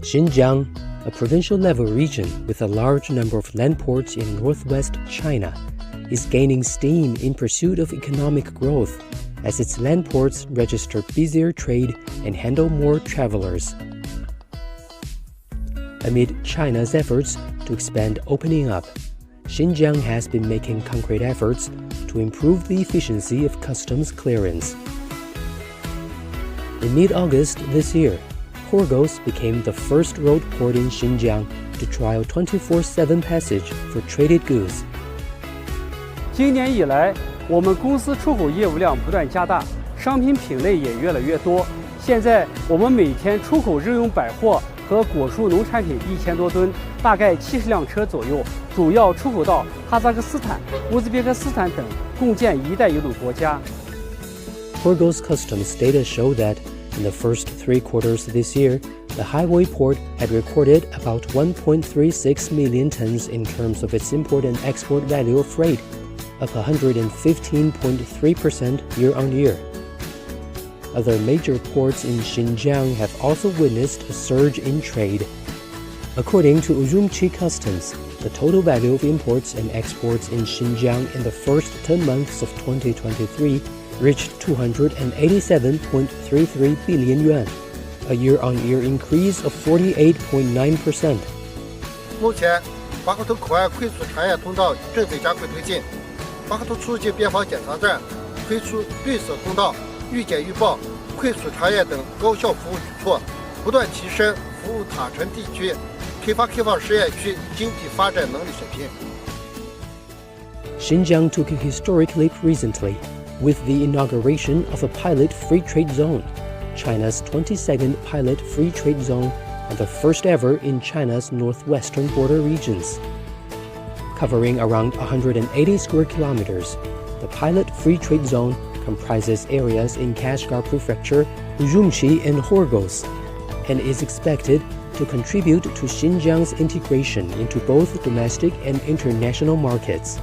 Xinjiang, a provincial-level region with a large number of land ports in northwest China, is gaining steam in pursuit of economic growth as its land ports register busier trade and handle more travelers. Amid China's efforts to expand opening up, Xinjiang has been making concrete efforts to improve the efficiency of customs clearance. In mid-August this year, Horgos became the first road port in Xinjiang to trial 24/7 passage for traded goods. 今年以来，我们公司出口业务量不断加大，商品品类也越来越多。现在我们每天出口日用百货和果蔬农产品1000多吨，大概70辆车左右，主要出口到哈萨克斯坦、乌兹别克斯坦等共建“一带一路”国家。Horgos customs data show that in the first 3 quarters this year, the highway port had recorded about 1.36 million tons in terms of its import and export value of freight, up 115.3% year-on-year. Other major ports in Xinjiang have also witnessed a surge in trade. According to Urumqi Customs, the total value of imports and exports in Xinjiang in the first 10 months of 2023 reached 287.33 billion yuan, a year-on-year increase of 48.9%. 目前，巴克图口岸快速产业通道正在加快推进。巴克图出入境边防检查站推出绿色通道、预检预报、快速查验等高效服务举措，不断提升服务塔城地区开放实验区经济发展能力水平。Xinjiang took a historic leap recently with the inauguration of a pilot free trade zone, China's 22nd pilot free trade zone and the first ever in China's northwestern border regions. Covering around 180 square kilometers, the pilot free trade zone comprises areas in Kashgar Prefecture, Urumqi, and Horgos, and is expected to contribute to Xinjiang's integration into both domestic and international markets.